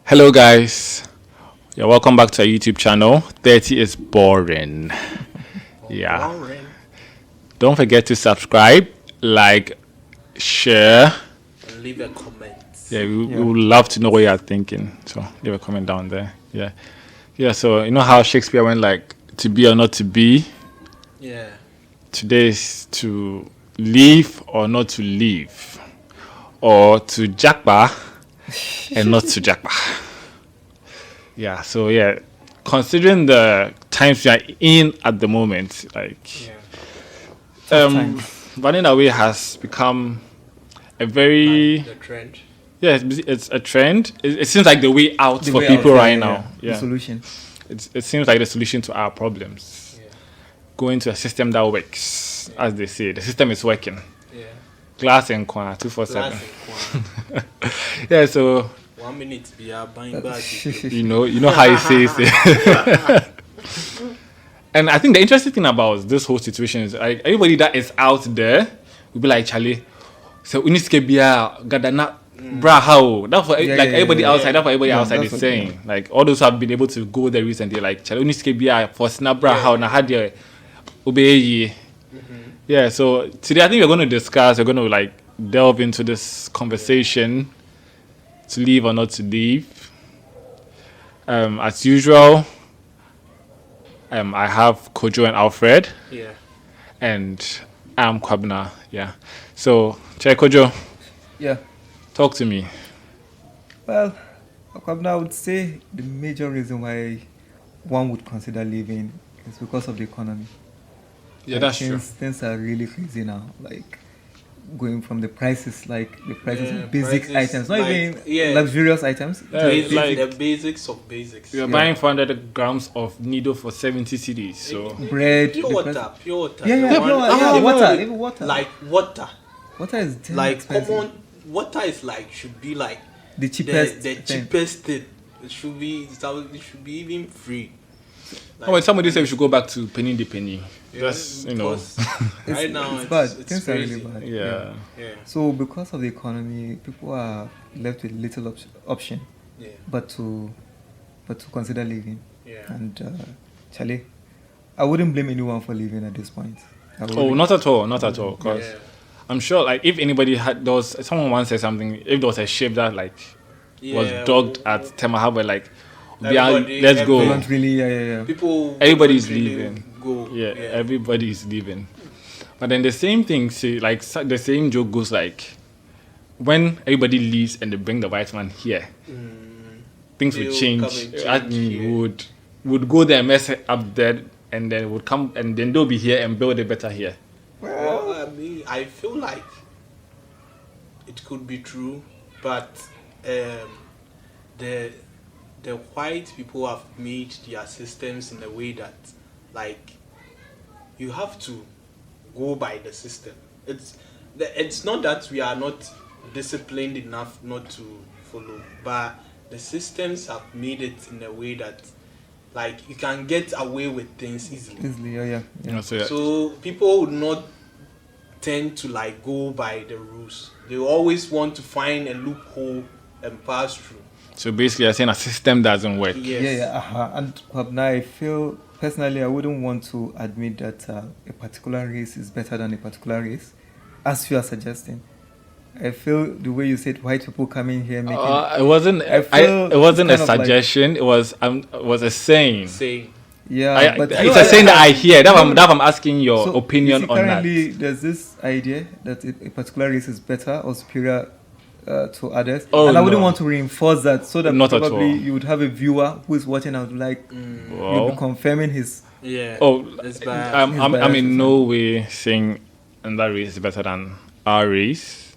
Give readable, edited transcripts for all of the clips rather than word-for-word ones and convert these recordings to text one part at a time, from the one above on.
Hello guys, yeah, welcome back to our YouTube channel. 30 is boring. Yeah, Boring. don't forget to subscribe, like, share. And leave a comment. Yeah, we would love to know what you are thinking, so leave a comment down there. Yeah, so you know how Shakespeare went like, to be or not to be. Yeah. Today is to leave or not to leave, or to Japa and not to Japa. Yeah, so yeah, considering the times we are in at the moment, like, running away has become a very The trend. it's a trend. It seems like the way out for people right now. The solution. It seems like the solution to our problems. Yeah. Going to a system that works, as they say, the system is working. Yeah. Glass and qua 247. Classic one. Yeah, so 1 minute we are buying back. you know how he says it. And I think the interesting thing about this whole situation is like everybody that is out there will be like, Charlie, so we need to be gadana bra how that's what everybody outside, that's what everybody outside is saying. Like all those who have been able to go there recently, like Charlie, we need to be for snap bra how na had your obey. Yeah, so today I think we're going to like delve into this conversation, to leave or not to leave. As usual, I have Kojo and Alfred. Yeah. And I'm Kwabna. Yeah. So, Che Kojo, Yeah. talk to me. Well, I would say the major reason why one would consider leaving is because of the economy. Yeah, Like, that's true. Things are really crazy now. Like going from the prices Yeah, of basic prices, items, not like, even luxurious items. Like- the basics of basics. You're buying 400 grams of needle for 70 cedis. So, Bread, Pure the water. price- Pure water. Yeah, The one- water, even water. Like water. Water is damn Like expensive. common water is like should be like The cheapest. the thing. cheapest thing. It should be even free. Like, when somebody said we should go back to penny the penny, just, you know. because right now it's bad. it's Things are really crazy. bad. Yeah. Yeah. So because of the economy, people are left with little option Yeah. but to consider leaving. Yeah. And Charlie, I wouldn't blame anyone for leaving at this point. I Oh, wouldn't. not at all. Because Yeah. I'm sure, like, if anybody someone once said something, if there was a ship that, like, was Yeah, dogged at Temahaba, like, Everybody- let's They go. don't really, yeah. People. Everybody's don't really leaving. Go. Yeah, everybody is leaving. But then the same thing, the same joke goes like, when everybody leaves and they bring the white man here, things would They'll change. come and change I mean, here. would go there, mess it up there, and then would come, and then they'll be here and build it better here. Well, I mean, I feel like it could be true, but the white people have made their systems in a way that, like, you have to go by the system. It's not that we are not disciplined enough not to follow, but the systems have made it in a way that, like, you can get away with things easily. Easily, yeah. You know, So people would not tend to like go by the rules. They always want to find a loophole and pass through. So basically, I'm saying a system doesn't work. Yes. Yeah. And now I feel personally I wouldn't want to admit that a particular race is better than a particular race, as you are suggesting. I feel the way you said white people coming here making It wasn't. It wasn't a suggestion. It was a saying. Say but It's a saying that I hear. That I'm asking your opinion you see, on that. currently, there's this idea that a particular race is better or superior to others, Oh, and I wouldn't no. want to reinforce that, so that Not at probably all. you would have a viewer who is watching out like you'll be confirming his. yeah. Oh, it's bad. I'm in no way saying that race is better than our race,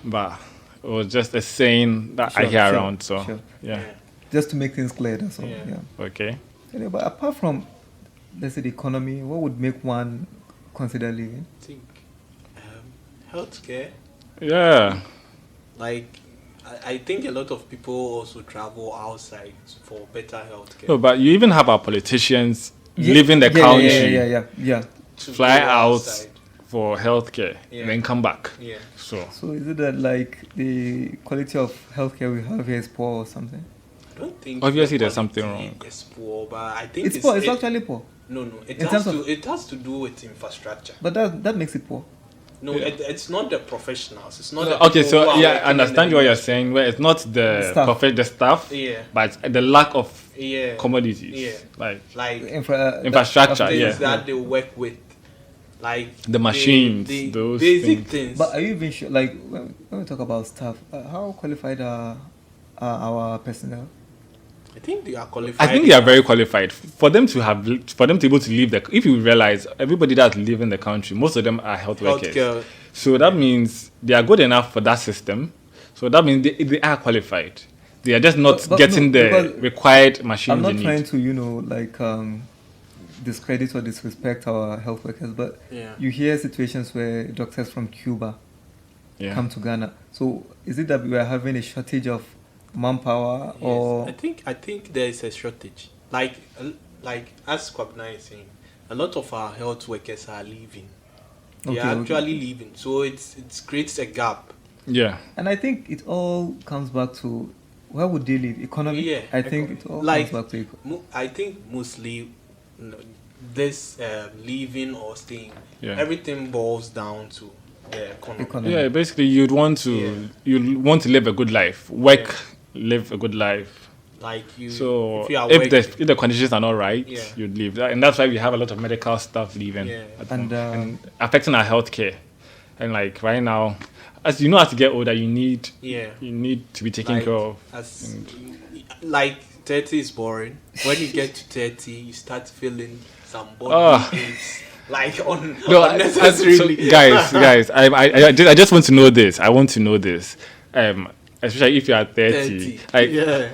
but it was just a saying that I hear around. So sure. yeah, Just to make things clear, that's all. Yeah. Yeah. okay. Anyway, but apart from, let's say, the economy, what would make one consider leaving? I think healthcare. Yeah, Like I think a lot of people also travel outside for better healthcare. no, but you even have our politicians leaving the country, Yeah. To fly go out outside. for healthcare and then come back. Yeah. So is it that like the quality of healthcare we have here is poor or something? I don't think Obviously the there's something quality wrong. is poor, but I think It's poor. It's actually poor. No. In terms of- It has to do with infrastructure. But that makes it poor. No, Yeah. it's not the professionals. It's not the okay, people who so are yeah, I working understand in what the- you're saying. Where it's not the Staff. the staff, Yeah. but the lack of Yeah. commodities, Yeah. like Like infrastructure, things yeah. that they work with, like The machines, the those basic things. things. But are you even sure? Like when we talk about staff, how qualified are our personnel? I think they are qualified. I think they are very qualified for them to be able to leave if you realize everybody that's leaving the country, most of them are health workers. Healthcare. So that means they are good enough for that system. So that means they are qualified. They are just not But getting no, the because required machines I'm not they trying need. to discredit or disrespect our health workers, but Yeah. you hear situations where doctors from Cuba Yeah. come to Ghana. So is it that we are having a shortage of manpower Yes, or I think there is a shortage. Like as Kwabena is saying, a lot of our health workers are leaving. They are actually leaving, so it creates a gap. Yeah. and I think it all comes back to where would they live? Economy? Yeah, I think it all like, comes back to I think mostly this leaving or staying, Yeah. everything boils down to the economy. Yeah, basically you'd want to live a good life. Live a good life. Like you, So if you are if working, the conditions are not right, Yeah. you'd leave. And that's why we have a lot of medical stuff leaving. Yeah. And affecting our healthcare. And like right now, as you get older, you need to be taken care of. Like 30 is boring. When you get to 30, you start feeling some body Ah. pains. Like No, unnecessarily. so guys, I just want to know this. I want to know this. Especially if you are 30. Like, yeah.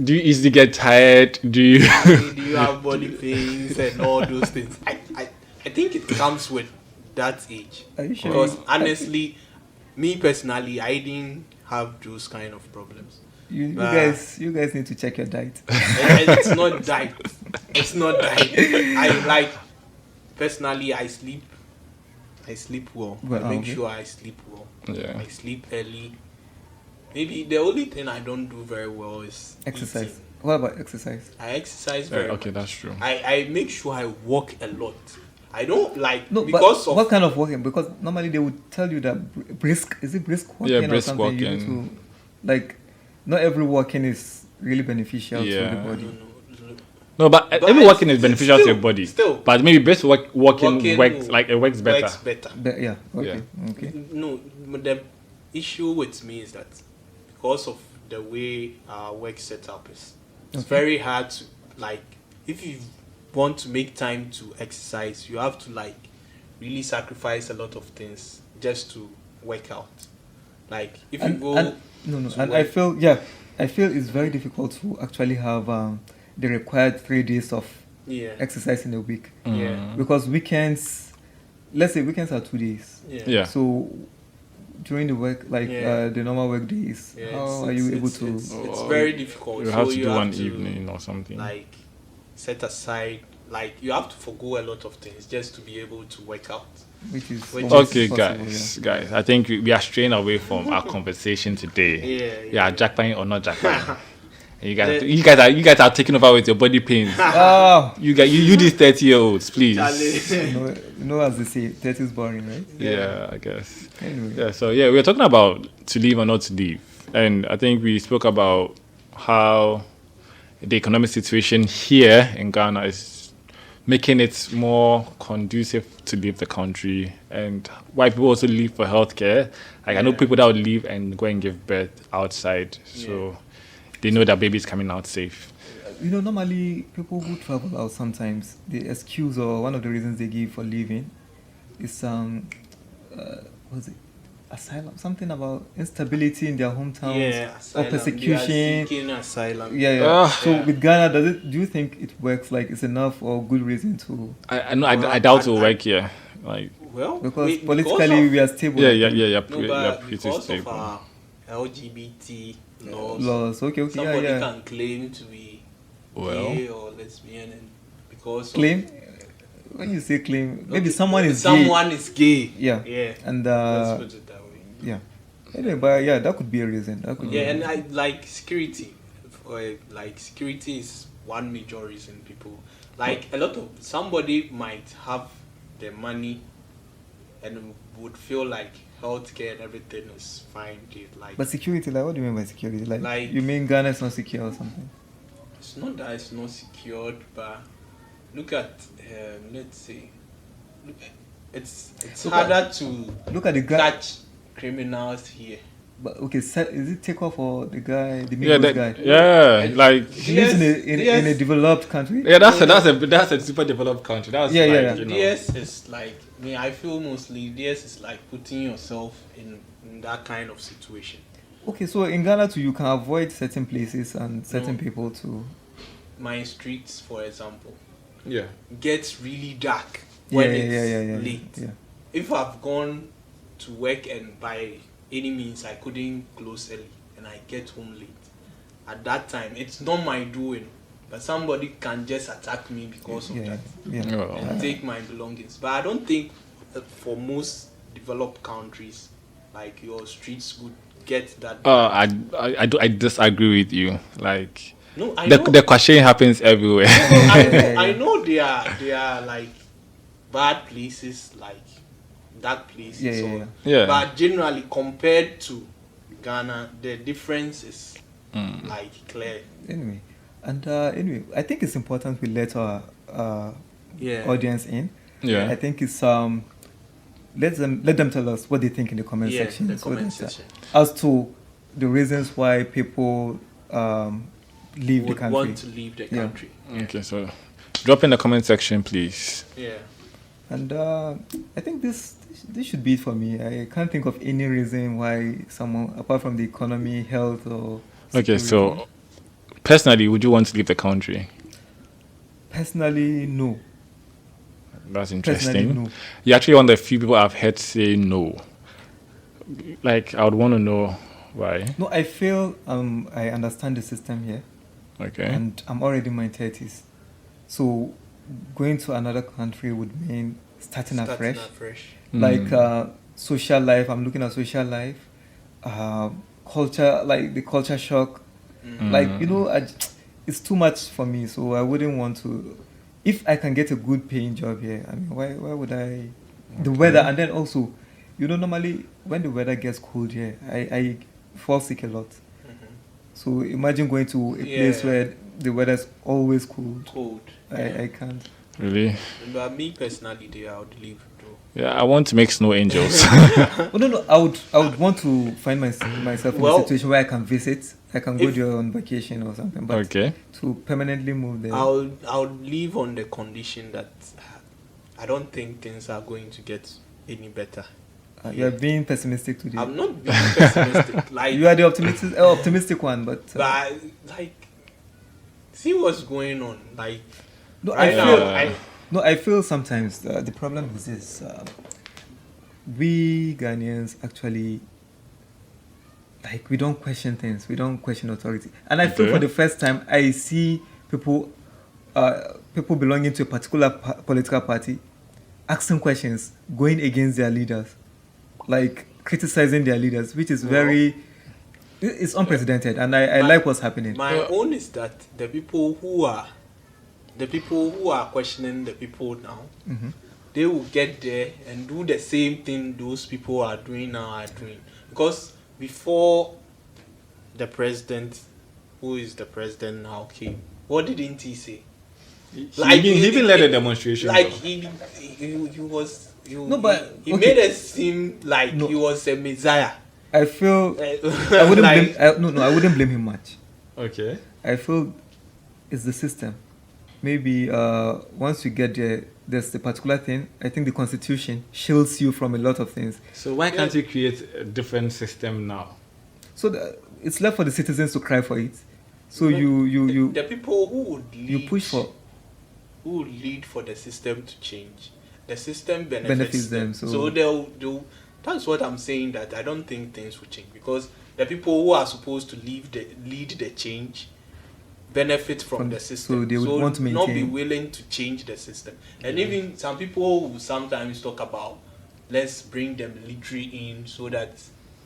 do you easily get tired? Do you? Do you have body pains and all those things? I think it comes with that age. Are you sure? Because honestly, me personally, I didn't have those kind of problems. you guys need to check your diet. It's not diet. It's not diet. Personally, I sleep well. Well, I make okay. sure I sleep well. Yeah. I sleep early. Maybe the only thing I don't do very well is Exercise. eating. What about exercise? I exercise very Okay, much. that's true. I make sure I walk a lot. I don't like No, because but of what kind of walking? Because normally they would tell you that brisk walking Yeah, or brisk something. You need walking. to, like, not every walking is really beneficial Yeah. to the body. no. No, but But every walking is it's beneficial to still- your body. still. But maybe brisk walking Walking works it works better. Works better. Yeah. Okay. Yeah. Okay. No, but the issue with me is that because of the way our work setup is, it's Okay. very hard to if you want to make time to exercise, you have to really sacrifice a lot of things just to work out. Like if you go And to I work- feel it's very difficult to actually have the required 3 days of yeah, exercise in a week yeah, because weekends, let's say weekends are 2 days. Yeah. So during the work, Yeah. the normal work days, yeah, how are you able to? It's very difficult. You So have to do one evening or something. set aside, you have to forgo a lot of things just to be able to work out. Which is Which almost Okay, impossible, guys, I think we are straying away from our conversation today. Yeah. jackpotting or not jackpotting. You guys are taking over with your body pains. Oh, You these 30-year-olds, please. as they say, 30 is boring, right? Yeah, I guess. Anyway, Yeah, so we were talking about to leave or not to leave. And I think we spoke about how the economic situation here in Ghana is making it more conducive to leave the country, and why people also leave for healthcare. I know people that would leave and go and give birth outside, so they know that baby is coming out safe. normally people who travel out sometimes, the excuse or one of the reasons they give for leaving is what's it? Asylum, something about instability in their hometowns or persecution. They are seeking asylum. Yeah. So with Ghana, do you think it works? Like it's enough or good reason to? I doubt it will work here. Well, Because politically we are stable. Yeah, but pretty because of stable. our LGBT laws, Laws. Okay. somebody Yeah. can claim to be Well. gay or lesbian, and because Claim. when you say claim, maybe someone is gay. Yeah. Yeah. And Let's put it that way. yeah. Anyway, but yeah, that could be a reason. That could be Yeah, a and reason. I like security. Like security is one major reason people like a lot of somebody might have the money and would feel like healthcare and everything is fine. Like, But security, like, what do you mean by security? Like you Like- mean Ghana is not secure or something? it's not that it's not secured, but look at let's say it's Look at- harder to Look at the guy. catch criminals here. But okay, is it Takeoff or the guy, the Yeah, Migos guy? yeah, like He lives in a developed country. yeah, that's a super developed country. That's Yeah, like, yeah. you know. DS is like I feel mostly DS is like putting yourself in that kind of situation. Okay, so in Ghana too, you can avoid certain places and certain No. people too. My streets, for example, Yeah. gets really dark when Yeah. late. Yeah. If I've gone to work and by any means I couldn't close early and I get home late, at that time it's not my doing, but somebody can just attack me because of that Yeah. Oh. and take my belongings. But I don't think for most developed countries, like your streets would get that. I disagree with you. Like No, I the know. the questioning happens everywhere. I know they are like bad places, like dark places. Yeah. Yeah. But generally, compared to Ghana, the difference is like clear. Anyway, and anyway, I think it's important we let our Yeah. audience in. Yeah. I think it's let them tell us what they think in the comment Yeah, section. the so comment that, section. as to the reasons why people leave the Would country. want to leave the Yeah. country. Okay, so drop in the comment section, please. Yeah. And I think this should be it for me. I can't think of any reason why someone, apart from the economy, health, or Okay, security. so personally, would you want to leave the country? Personally, no. That's Personally, interesting. no. You're actually one of the few people I've heard say no. Like, I would want to know why. No, I feel I understand the system here, Okay. and I'm already in my 30s. So going to another country would mean starting afresh. Like social life, I'm looking at social life, culture, like the culture shock. Like, it's too much for me, so I wouldn't want to. If I can get a good paying job here, I mean, why would I? The weather, and then also, normally when the weather gets cold here, I fall sick a lot. So imagine going to a place Yeah. where the weather's always cold. Cold. I can't. Really? But me personally, I would leave though. Yeah, I want to make snow angels. Oh no! I would want to find myself in Well, a situation where I can visit. I can go if- there on vacation or something. But Okay. to permanently move there, I'll leave on the condition that I don't think things are going to get any better. you are being pessimistic today. I'm not being pessimistic. Like You are the optimistic one, but but like, see what's going on. Like no, right now, I feel sometimes the problem is this: we Ghanaians actually, like, we don't question things, we don't question authority, and I feel Okay. for the first time I see people belonging to a particular political party asking questions, going against their leaders, like criticizing their leaders, which is it's unprecedented, and I like what's happening. my own is that the people who are questioning the people now, they will get there and do the same thing those people are doing now. Because before the president, who is the president now, came, what didn't he say? he even led a demonstration. Like though. he was. No, but he okay. made it seem like No. he was a messiah. I feel I I wouldn't blame. I wouldn't blame him much. Okay. I feel it's the system. Maybe once you get there, there's the particular thing. I think the constitution shields you from a lot of things. So why can't you create a different system now? So it's left for the citizens to cry for it. So you the people who would lead, you push for. who would lead for the system to change. The system Benefits benefits them, them. so- So they'll. That's what I'm saying. That I don't think things will change because the people who are supposed to lead the change, benefit from the system. So they would want to not be maintain. willing to change the system. And even some people will sometimes talk about, let's bring the military in so that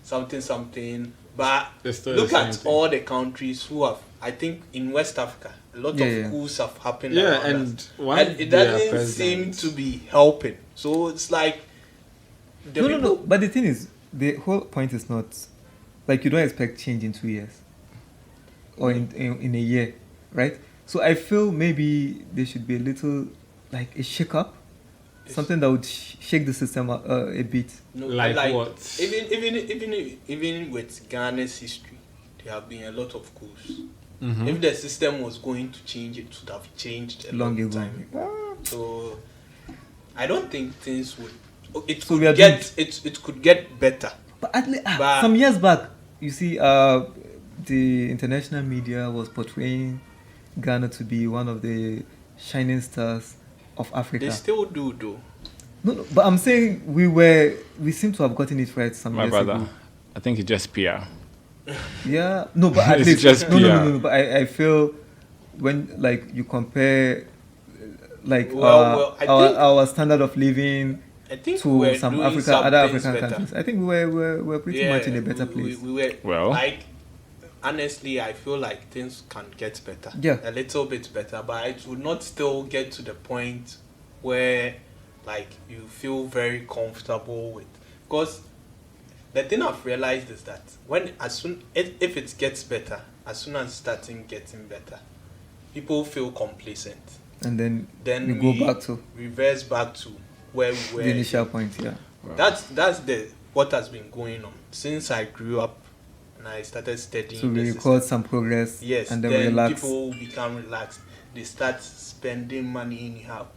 something. But It's still the look same at thing. all the countries who have, I think in West Africa, a lot of coups have happened. Yeah, around and us. one And it their doesn't president- seem to be helping. So it's like the No. people. But the thing is, the whole point is not like you don't expect change in 2 years or in a year, right? So I feel maybe there should be a little like a shake up, something that would shake the system up, a bit. No, Like what? Even with Ghana's history, there have been a lot of coups. Mhm. If the system was going to change, it would have changed a Long long ago. time ago. So I don't think things would. It So could we are get it could get better. But at least But- some years back, you see, the international media was portraying Ghana to be one of the shining stars of Africa. They still do though. No, but I'm saying we seem to have gotten it right some My years brother, ago. I think it's just PR. Yeah, no, but at It's least just no. PR. But I feel when like you compare like Well, I think- our standard of living I think to we were some doing other some things African better. countries, I think we're pretty much in a better we- place. We were Well. like, honestly, I feel like things can get better. Yeah. A little bit better, but it would not still get to the point where like you feel very comfortable with. Because the thing I've realized is that if it gets better, as soon as starting getting better, people feel complacent. And then Then we go back to reverse back to where we were. the initial point. Yeah. That's what has been going on since I grew up and I started studying. So we the record system. some progress. Yes, and then we relax. people become relaxed. They start spending money anyhow.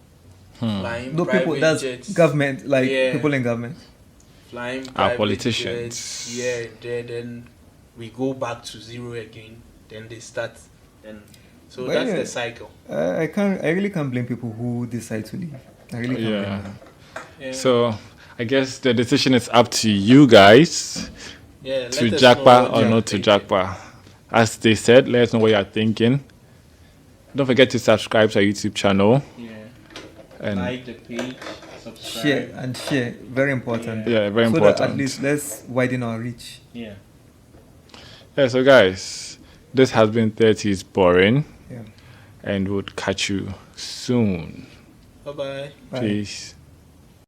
Hmm. Flying No, private people. That's jets, government. Like Yeah. people in government. flying Our private politicians. jets. Yeah, then we go back to zero again. Then they start. Then so But that's yeah. the cycle. I really can't blame people who decide to leave. I really can't blame Yeah. them. Yeah. So I guess the decision is up to you guys Yeah, to let us know Japa what or you're not to thinking. Japa. As they said, let us know what you're thinking. Don't forget to subscribe to our YouTube channel. Yeah. And Like the page, subscribe. Share. Very important. yeah, very So important. that at least let's widen our reach. Yeah. Yeah, so guys, this has been 30 is Boring, Yeah. and we'll catch you soon. Bye bye. Bye. Peace.